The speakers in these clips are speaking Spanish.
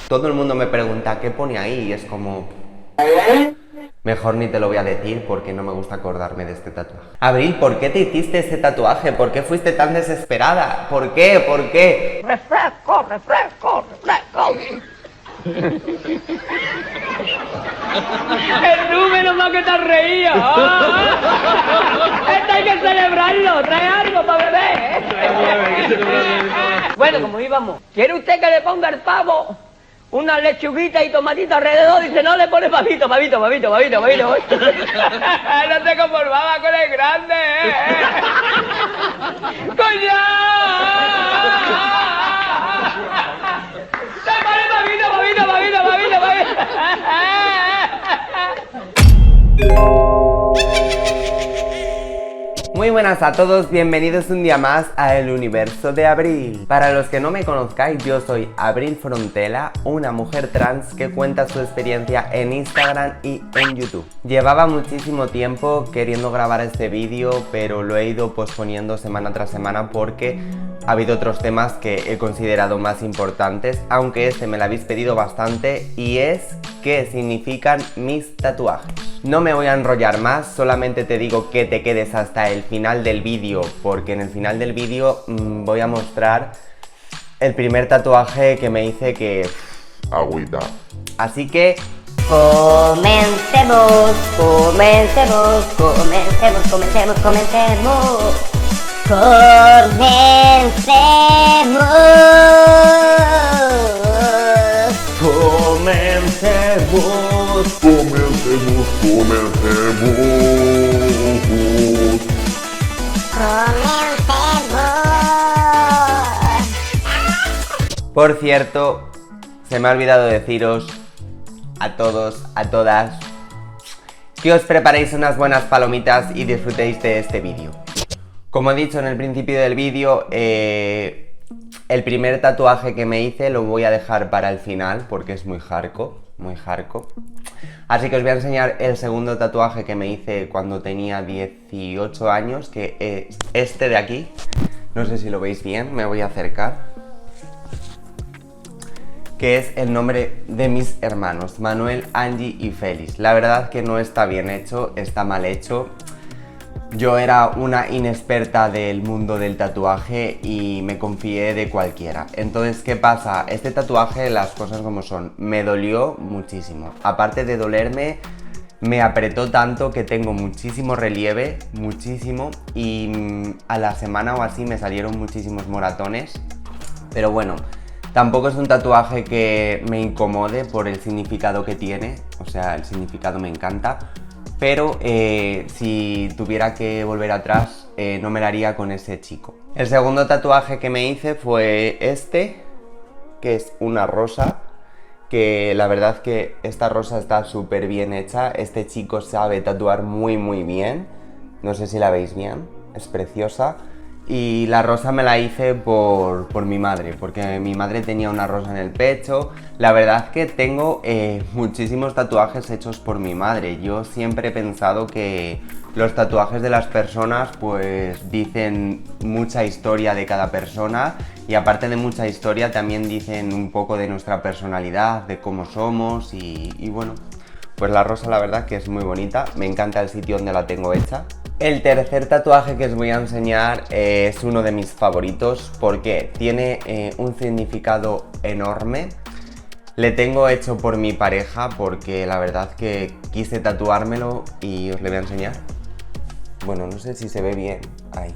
Todo el mundo me pregunta qué pone ahí y es como... Mejor ni te lo voy a decir porque no me gusta acordarme de este tatuaje. Abril, ¿por qué te hiciste ese tatuaje? ¿Por qué fuiste tan desesperada? ¿Por qué? ¿Por qué? Refresco, refresco, refresco. Jesús, menos mal que te has reído. Esto hay que celebrarlo. Trae algo para beber. Bueno, como íbamos, ¿quiere usted que le ponga el pavo una lechuguita y tomatito alrededor? Dice, no le pone pavito. No te conformabas con el grande. ¡Coño! ¡Le pone pavito! Muy buenas a todos, bienvenidos un día más a El Universo de Abril. Para los que no me conozcáis, yo soy Abril Frontela, una mujer trans que cuenta su experiencia en Instagram y en YouTube. Llevaba muchísimo tiempo queriendo grabar este vídeo, pero lo he ido posponiendo semana tras semana porque ha habido otros temas que he considerado más importantes, aunque este me lo habéis pedido bastante, y es qué significan mis tatuajes. No me voy a enrollar más, solamente te digo que te quedes hasta el final del vídeo, porque en el final del vídeo voy a mostrar el primer tatuaje que me hice que... Agüita. Así que... Comencemos. Por cierto, se me ha olvidado deciros a todos, a todas, que os preparéis unas buenas palomitas y disfrutéis de este vídeo. Como he dicho en el principio del vídeo, el primer tatuaje que me hice lo voy a dejar para el final porque es muy hardcore. Así que os voy a enseñar el segundo tatuaje que me hice cuando tenía 18 años, que es este de aquí. No sé si lo veis bien, me voy a acercar. Que es el nombre de mis hermanos, Manuel, Angie y Félix. La verdad que no está bien hecho, está mal hecho. Yo era una inexperta del mundo del tatuaje y me confié de cualquiera. Entonces, ¿qué pasa? Este tatuaje, las cosas como son, me dolió muchísimo. Aparte de dolerme, me apretó tanto que tengo muchísimo relieve, muchísimo. Y a la semana o así me salieron muchísimos moratones. Pero bueno, tampoco es un tatuaje que me incomode por el significado que tiene. O sea, el significado me encanta. Pero si tuviera que volver atrás, no me lo haría con ese chico. El segundo tatuaje que me hice fue este, que es una rosa, que la verdad que esta rosa está súper bien hecha. Este chico sabe tatuar muy bien, no sé si la veis bien, es preciosa. Y la rosa me la hice por mi madre, porque mi madre tenía una rosa en el pecho. La verdad que tengo muchísimos tatuajes hechos por mi madre. Yo siempre he pensado que los tatuajes de las personas pues dicen mucha historia de cada persona, y aparte de mucha historia también dicen un poco de nuestra personalidad, de cómo somos y bueno, pues la rosa la verdad que es muy bonita, me encanta el sitio donde la tengo hecha. El tercer tatuaje que os voy a enseñar es uno de mis favoritos porque tiene un significado enorme. Le tengo hecho por mi pareja porque la verdad que quise tatuármelo y os lo voy a enseñar. Bueno, no sé si se ve bien. Ahí.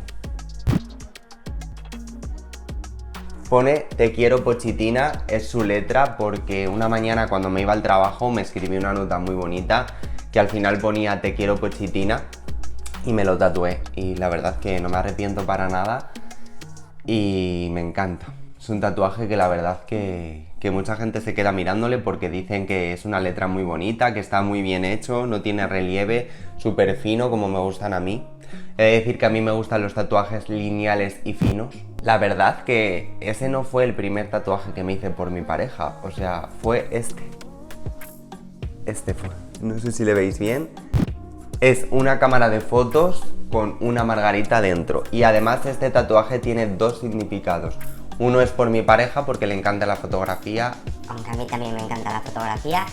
Pone "Te quiero Pochitina", es su letra, porque una mañana cuando me iba al trabajo me escribí una nota muy bonita que al final ponía "Te quiero Pochitina", y me lo tatué, y la verdad que no me arrepiento para nada y me encanta. Es un tatuaje que la verdad que mucha gente se queda mirándole porque dicen que es una letra muy bonita, que está muy bien hecho, no tiene relieve, súper fino como me gustan a mí. He de decir que a mí me gustan los tatuajes lineales y finos. La verdad que ese no fue el primer tatuaje que me hice por mi pareja, o sea, fue este. Este fue, no sé si le veis bien. Es una cámara de fotos con una margarita dentro, y además este tatuaje tiene dos significados. Uno es por mi pareja porque le encanta la fotografía. Aunque a mí también me encanta la fotografía.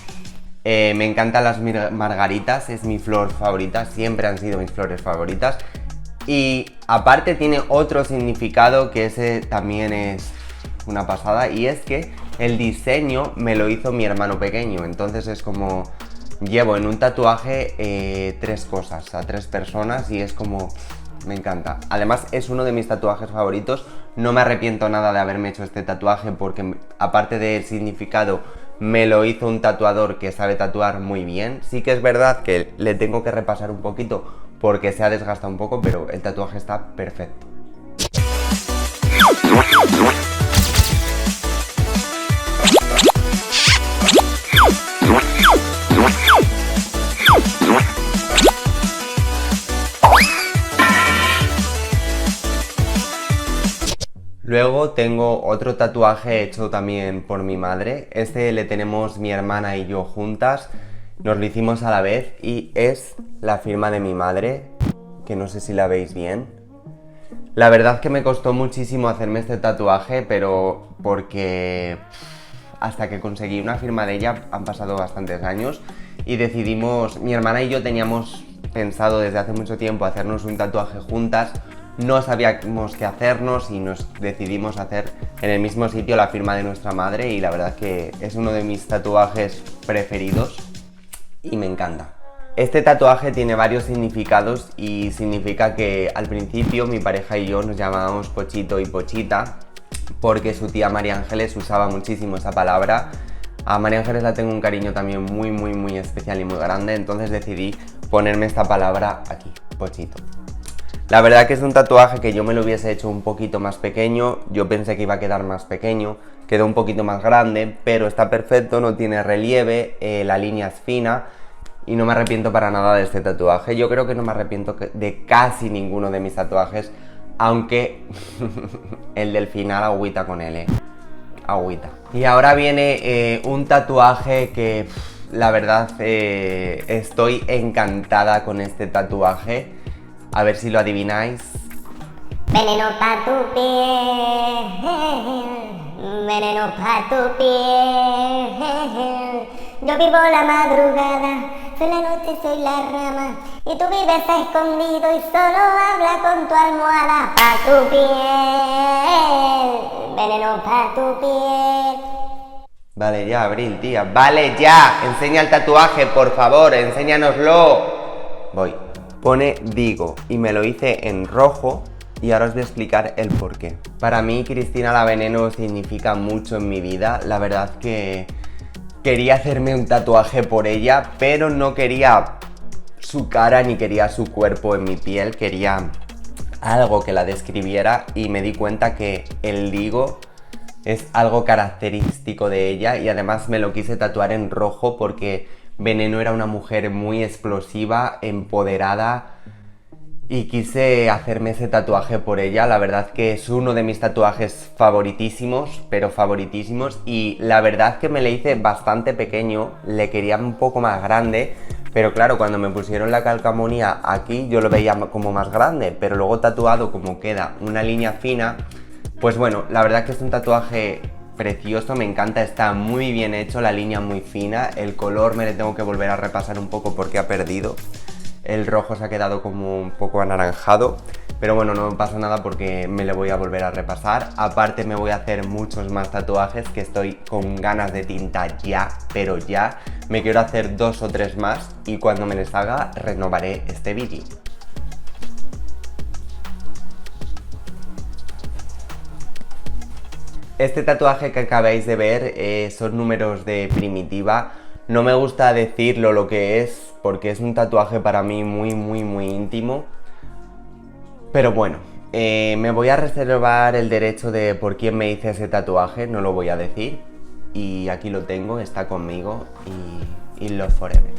Me encantan las margaritas, es mi flor favorita, siempre han sido mis flores favoritas. Y aparte tiene otro significado que ese también es una pasada, y es que el diseño me lo hizo mi hermano pequeño. Entonces es como, llevo en un tatuaje 3 cosas, a 3 personas, y es como, me encanta. Además es uno de mis tatuajes favoritos, no me arrepiento nada de haberme hecho este tatuaje porque aparte del significado me lo hizo un tatuador que sabe tatuar muy bien. Sí que es verdad que le tengo que repasar un poquito porque se ha desgastado un poco, pero el tatuaje está perfecto. Luego tengo otro tatuaje hecho también por mi madre. Este le tenemos mi hermana y yo juntas. Nos lo hicimos a la vez y es la firma de mi madre, que no sé si la veis bien. La verdad que me costó muchísimo hacerme este tatuaje, pero porque hasta que conseguí una firma de ella han pasado bastantes años y decidimos, mi hermana y yo teníamos pensado desde hace mucho tiempo hacernos un tatuaje juntas. No sabíamos qué hacernos y nos decidimos hacer en el mismo sitio la firma de nuestra madre, y la verdad que es uno de mis tatuajes preferidos y me encanta. Este tatuaje tiene varios significados y significa que al principio mi pareja y yo nos llamábamos Pochito y Pochita porque su tía María Ángeles usaba muchísimo esa palabra. A María Ángeles la tengo un cariño también muy especial y muy grande, entonces decidí ponerme esta palabra aquí, Pochito. La verdad que es un tatuaje que yo me lo hubiese hecho un poquito más pequeño, yo pensé que iba a quedar más pequeño, quedó un poquito más grande, pero está perfecto, no tiene relieve, la línea es fina y no me arrepiento para nada de este tatuaje. Yo creo que no me arrepiento de casi ninguno de mis tatuajes, aunque el del final agüita con él, agüita. Y ahora viene un tatuaje que la verdad estoy encantada con este tatuaje. A ver si lo adivináis. Veneno pa' tu piel, veneno pa' tu piel. Yo vivo la madrugada, soy la noche, soy la rama, y tú vives escondido y solo habla con tu almohada. Pa' tu piel, veneno pa' tu piel. Vale ya, Abril, tía. Vale ya, enseña el tatuaje, por favor, enséñanoslo. Voy. Pone Digo y me lo hice en rojo y ahora os voy a explicar el porqué. Para mí Cristina la Veneno significa mucho en mi vida. La verdad que quería hacerme un tatuaje por ella, pero no quería su cara ni quería su cuerpo en mi piel, quería algo que la describiera y me di cuenta que el Digo es algo característico de ella y además me lo quise tatuar en rojo porque Veneno era una mujer muy explosiva, empoderada y quise hacerme ese tatuaje por ella. La verdad que es uno de mis tatuajes favoritísimos, pero favoritísimos, y la verdad que me le hice bastante pequeño, le quería un poco más grande, pero claro, cuando me pusieron la calcamonía aquí yo lo veía como más grande, pero luego tatuado como queda una línea fina, pues bueno, la verdad que es un tatuaje precioso, me encanta, está muy bien hecho, la línea muy fina, el color me le tengo que volver a repasar un poco porque ha perdido, el rojo se ha quedado como un poco anaranjado, pero bueno, no pasa nada porque me le voy a volver a repasar. Aparte me voy a hacer muchos más tatuajes que estoy con ganas de tinta ya, pero ya, me quiero hacer 2 o 3 más y cuando me les haga renovaré este vídeo. Este tatuaje que acabáis de ver son números de Primitiva. No me gusta decirlo lo que es porque es un tatuaje para mí muy íntimo. Pero bueno, me voy a reservar el derecho de por quién me hice ese tatuaje, no lo voy a decir. Y aquí lo tengo, está conmigo y love forever.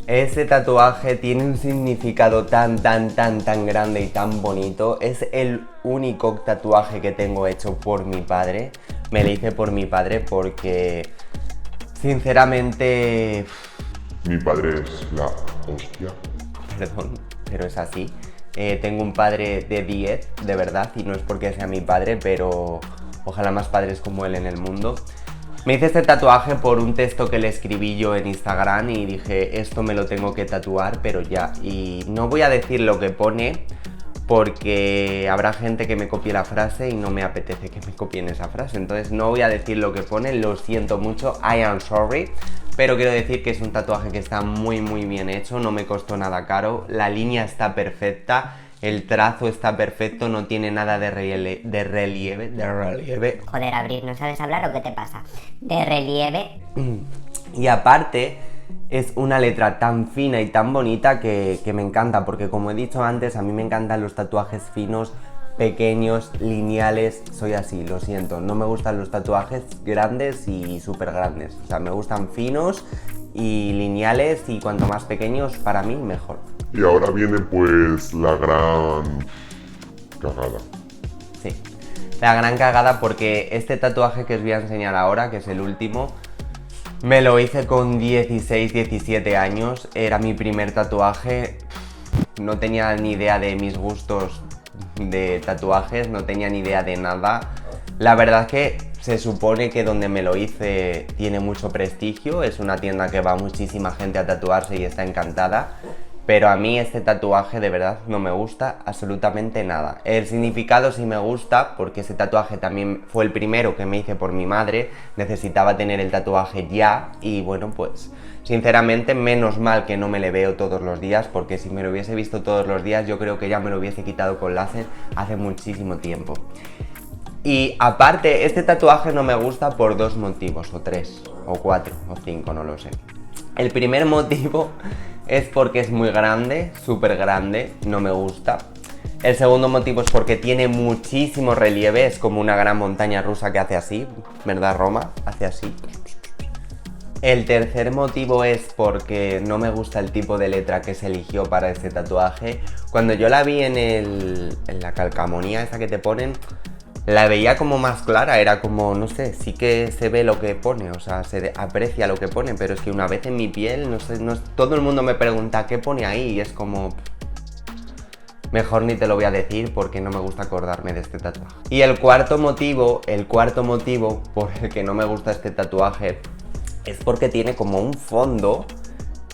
Ese tatuaje tiene un significado tan grande y tan bonito. Es el único tatuaje que tengo hecho por mi padre. Me lo hice por mi padre porque Sinceramente, Mi padre es la hostia. perdón, pero es así. Tengo un padre de 10, de verdad, y no es porque sea mi padre, pero ojalá más padres como él en el mundo. Me hice este tatuaje por un texto que le escribí yo en Instagram y dije, esto me lo tengo que tatuar, pero ya. Y no voy a decir lo que pone, porque habrá gente que me copie la frase y no me apetece que me copien esa frase. Entonces no voy a decir lo que pone, lo siento mucho, I am sorry. Pero quiero decir que es un tatuaje que está muy bien hecho, no me costó nada caro, la línea está perfecta, el trazo está perfecto, no tiene nada de relieve. Joder, Abril, ¿no sabes hablar o qué te pasa? De relieve. Y aparte, es una letra tan fina y tan bonita que me encanta, porque como he dicho antes, a mí me encantan los tatuajes finos, pequeños, lineales, soy así, lo siento, no me gustan los tatuajes grandes y súper grandes, o sea, me gustan finos y lineales y cuanto más pequeños, para mí, mejor. Y ahora viene pues la gran cagada. Sí, la gran cagada porque este tatuaje que os voy a enseñar ahora, que es el último, me lo hice con 16, 17 años, era mi primer tatuaje, no tenía ni idea de mis gustos de tatuajes, no tenía ni idea de nada. La verdad es que se supone que donde me lo hice tiene mucho prestigio, es una tienda que va muchísima gente a tatuarse y está encantada, pero a mí este tatuaje de verdad no me gusta absolutamente nada. El significado sí me gusta porque ese tatuaje también fue el primero que me hice por mi madre, necesitaba tener el tatuaje ya y bueno, pues sinceramente menos mal que no me le veo todos los días, porque si me lo hubiese visto todos los días yo creo que ya me lo hubiese quitado con láser hace muchísimo tiempo. Y aparte, este tatuaje no me gusta por 2 motivos, o 3, o 4, o 5, no lo sé. El primer motivo es porque es muy grande, súper grande, no me gusta. El segundo motivo es porque tiene muchísimo relieve, es como una gran montaña rusa que hace así, ¿verdad, Roma? Hace así. El tercer motivo es porque no me gusta el tipo de letra que se eligió para este tatuaje. Cuando yo la vi en la calcamonía esa que te ponen, la veía como más clara, era como, no sé, sí que se ve lo que pone, o sea, se aprecia lo que pone, pero es que una vez en mi piel, no sé, todo el mundo me pregunta qué pone ahí y es como... Mejor ni te lo voy a decir porque no me gusta acordarme de este tatuaje. Y el cuarto motivo por el que no me gusta este tatuaje es porque tiene como un fondo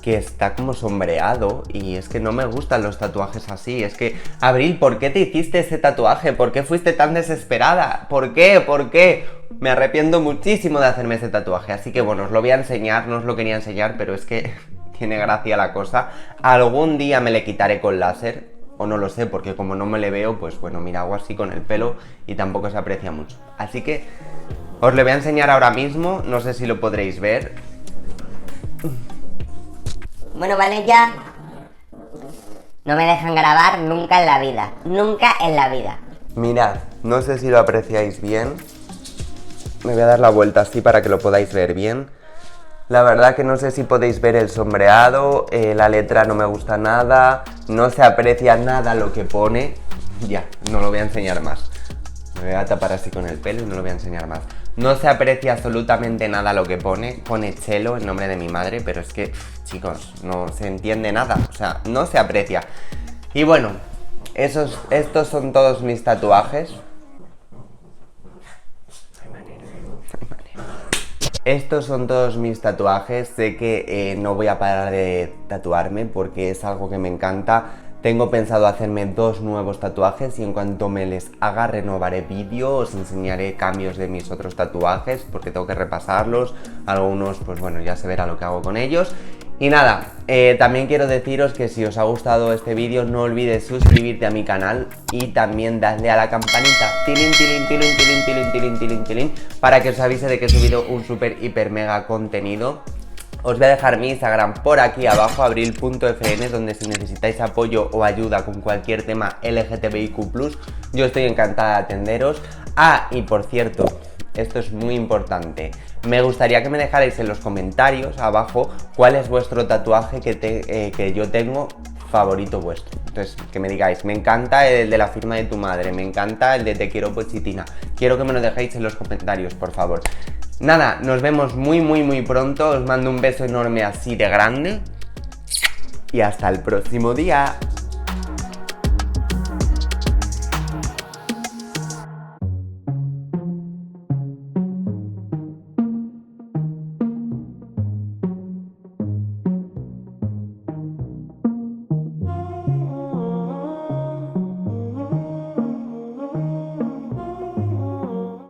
que está como sombreado y es que no me gustan los tatuajes así. Es que, Abril, ¿por qué te hiciste ese tatuaje? ¿Por qué fuiste tan desesperada? ¿Por qué? ¿Por qué? Me arrepiento muchísimo de hacerme ese tatuaje, así que bueno, os lo voy a enseñar, no os lo quería enseñar, pero es que tiene gracia la cosa. Algún día me le quitaré con láser, o no lo sé, porque como no me le veo, pues bueno, mira, hago así con el pelo y tampoco se aprecia mucho. Así que os lo voy a enseñar ahora mismo, no sé si lo podréis ver. Bueno, vale, ya. No me dejan grabar nunca en la vida. Nunca en la vida. Mirad, no sé si lo apreciáis bien. Me voy a dar la vuelta así para que lo podáis ver bien. La verdad que no sé si podéis ver el sombreado, la letra no me gusta nada, no se aprecia nada lo que pone. Ya, no lo voy a enseñar más. Me voy a tapar así con el pelo y no lo voy a enseñar más. No se aprecia absolutamente nada lo que pone Chelo en nombre de mi madre, pero es que, chicos, no se entiende nada, o sea, no se aprecia. Y bueno, estos son todos mis tatuajes. Estos son todos mis tatuajes, sé que no voy a parar de tatuarme porque es algo que me encanta. Tengo pensado hacerme 2 nuevos tatuajes y en cuanto me les haga renovaré vídeo, os enseñaré cambios de mis otros tatuajes porque tengo que repasarlos, algunos pues bueno ya se verá lo que hago con ellos. Y nada, también quiero deciros que si os ha gustado este vídeo no olvides suscribirte a mi canal y también darle a la campanita tilín, tilín, tilín, tilín, tilín, tilín, tilín, tilín, para que os avise de que he subido un super hiper mega contenido. Os voy a dejar mi Instagram por aquí abajo, abril.fn, donde si necesitáis apoyo o ayuda con cualquier tema LGTBIQ+, yo estoy encantada de atenderos. Ah, y por cierto, esto es muy importante, me gustaría que me dejarais en los comentarios abajo cuál es vuestro tatuaje que yo tengo favorito vuestro. Entonces, que me digáis, me encanta el de la firma de tu madre, me encanta el de te quiero pochitina. Quiero que me lo dejéis en los comentarios, por favor. Nada, nos vemos muy pronto. Os mando un beso enorme así de grande. Y hasta el próximo día.